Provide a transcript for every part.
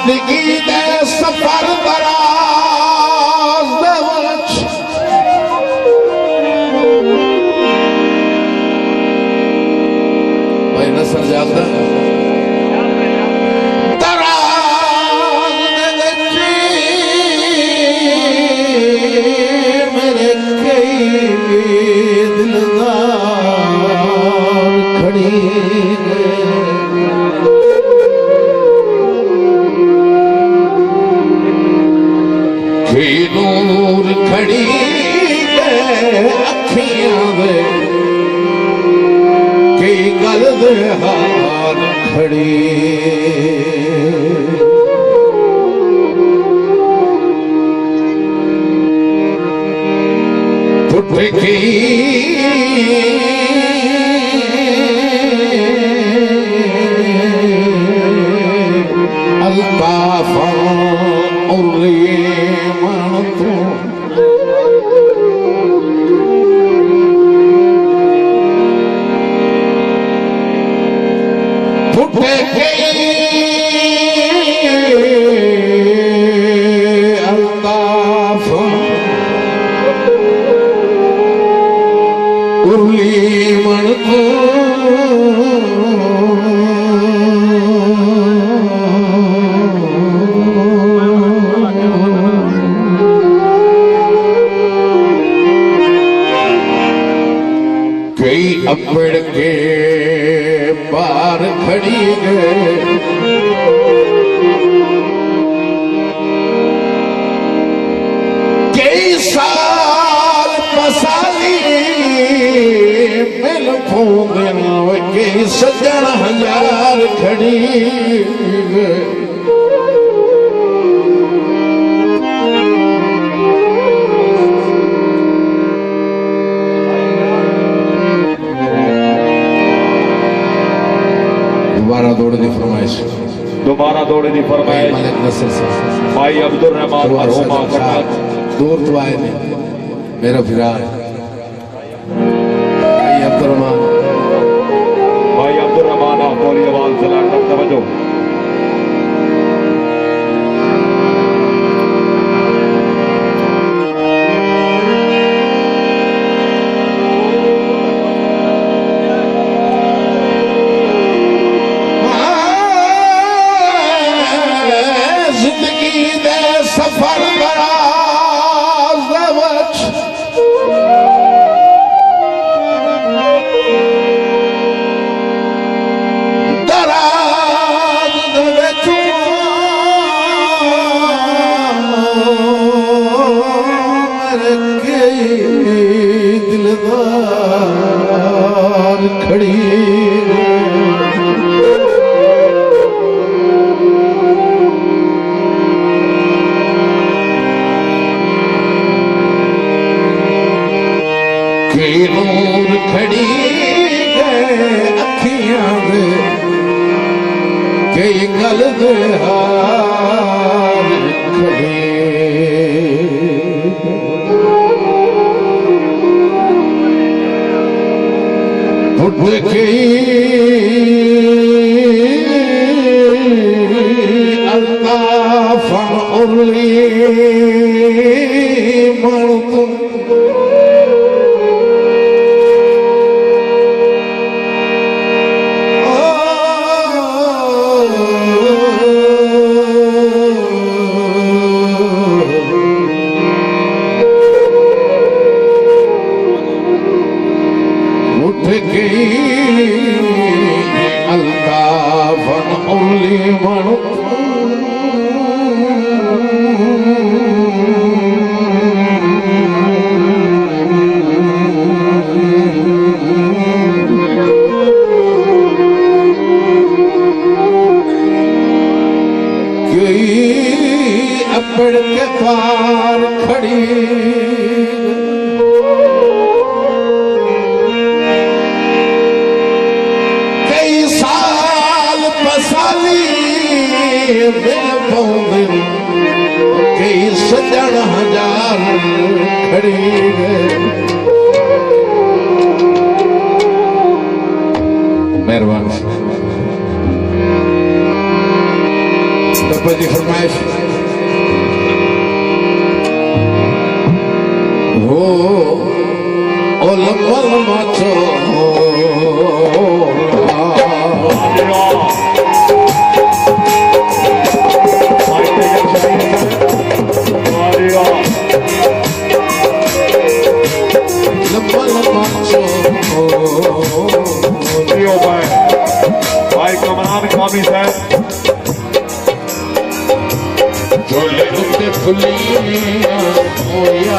जिंदगी दे सफर दराज दे विच भाई नसर जाता नूर खड़ी अखियां दे कई गल दे हार खड़ी टुट गई अल्ताफा और उर्ली मन को कई अपड़ के पार खड़ी गए कई साल पसाली मिल पौंदन कई सजन हजार खड़ी गए दोबारा दौड़ दी फरमाइश मलिक नसर साहब भाई अब्दुल रहमान दूर तो आए नहीं मेरा फिरार भाई अब्दुल रहमान आप बोली आवाज चला कर तवज्जो जिंदगी दे सफर दराज दे विच दराज दे विच मेरे कई दिलदार खड़ी नूर खड़ी अखियां दे कई गल दे हार खड़ी उठ गई अल्ताफा उर्ली मन अल्ताफन उर्ली मन अपड़ के पार खड़ी कई साल पसाली कई सजन हजार खड़ी मेहरबानी रुपए की फरमाइश हो ओ लम्बा लम्बा लम्बा लम्बा भाई कमरान कामी साहब झोले उते फुलिया होया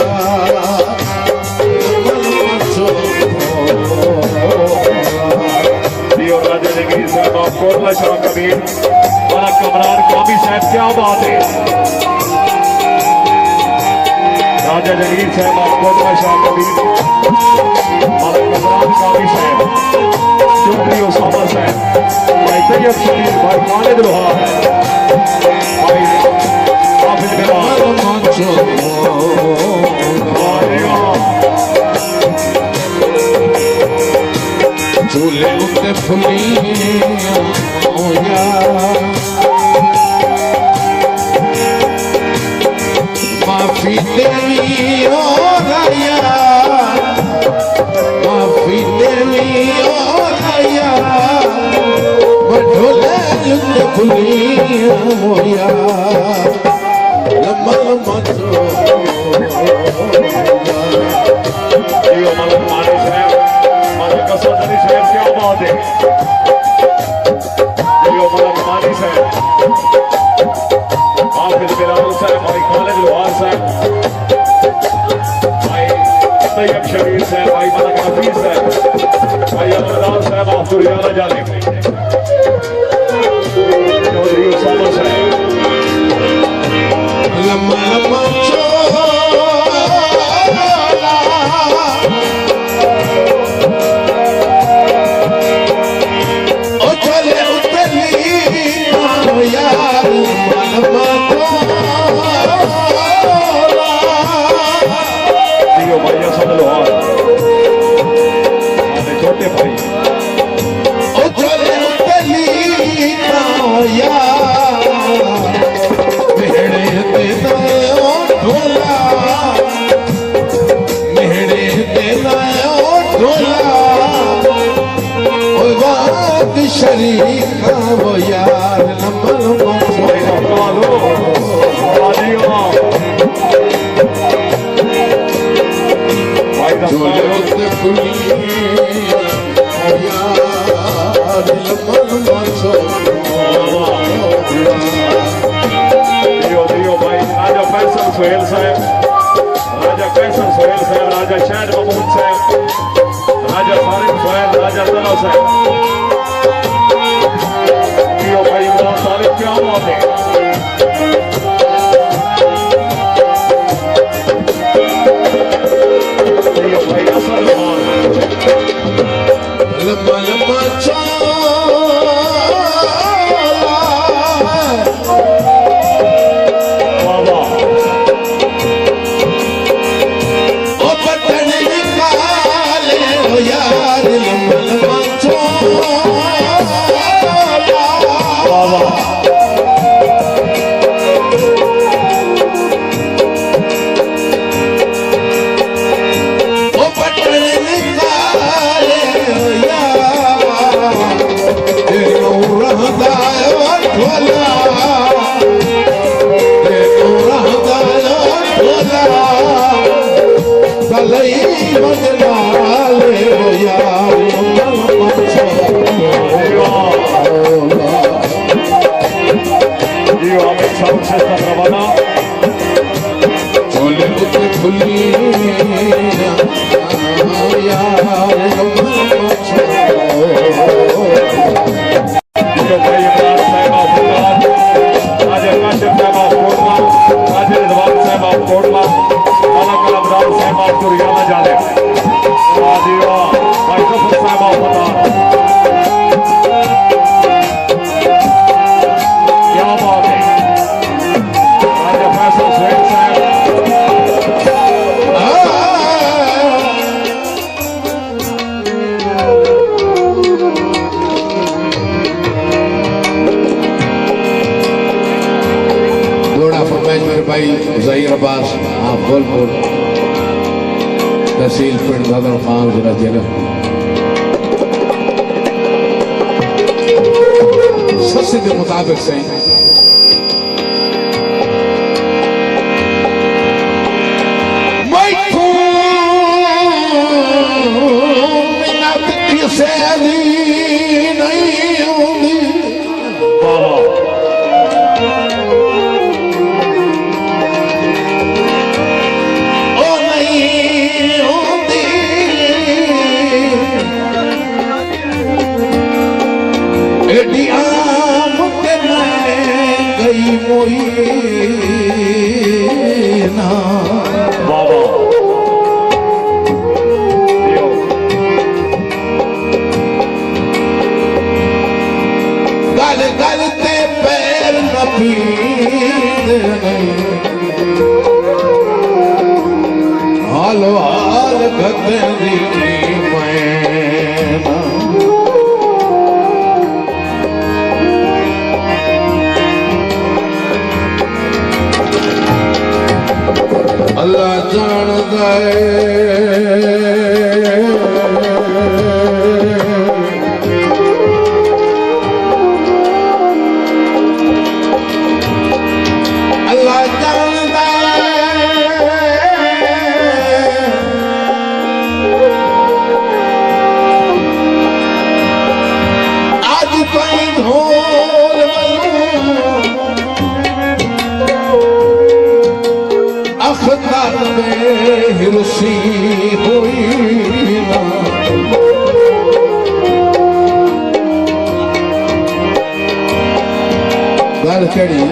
राजा जगीर साहब आप कोटला शाह कबीर और कमरान कामी साहब क्या बात है राजा जगीर साहब आप कोटला शाह कबीर और कमरान कामी साहब चौधरी उसामा साहब भाई तैयब शबीर भाई खालिद लोहा भाई हाफिज बिलाल झूले उते फुलिया होया माफी देवी हो रया माफी देवी हो रया झूले उते फुलिया होया लम्बा लम्बा मलक मानी साहब मलक असदरी साहब क्या बात है मलक मानी साहब हाफिज बिलाल साहब भाई खालिद लोहार साहब भाई तैयब शबीर साहब भाई मलक हफीज साहब भाई अमरदार साहब आप दुर्याना जाने चौधरी उसामा साहब लम्बा लम्बा छोटे भाई शरीफ वो यार लम्बा लम्बा झोले उते फुलिया यार लम्बा लम्बा भाई राजा फैसल सोहेल साहब राजा फैसल सोहेल साहब राजा शहर महमूद साहब राजा फारिक सोहेल राजा तला साहब भाई इमरान सालिब क्या बात है भाई असल लम्बा लम्बा भाई ज़हीर अब्बास आप गोलपुर तहसील पिंड भदर खान जिला जिला सस्ते के मुताबिक सही सैली नहीं होंगी ओ नहीं होंगी एडी आम के मैं गई मोई ना बाबा गलते पैर न पीद हालो हाल गदरी मैं अल्लाह जान गए अखतार में हिरसी हुई ना गल कड़ी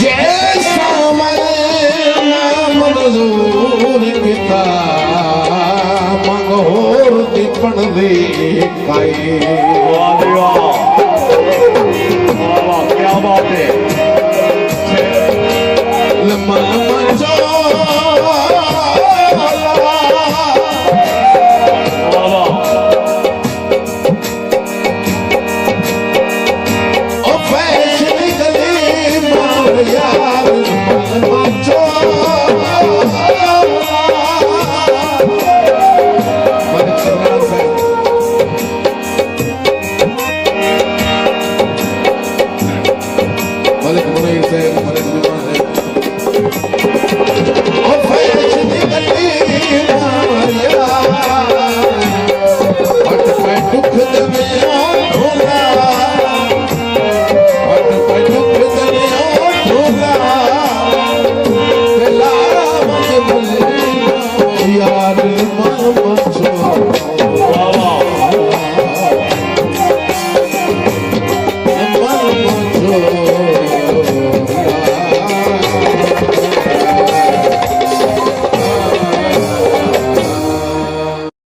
जैसा मैं मंजूर किता मंगोर दीपन दे काई वाह वाह वाह क्या बात है लम्मा जो ओ फैशन गली मार यार लम्मा जो मलिक मुनीर से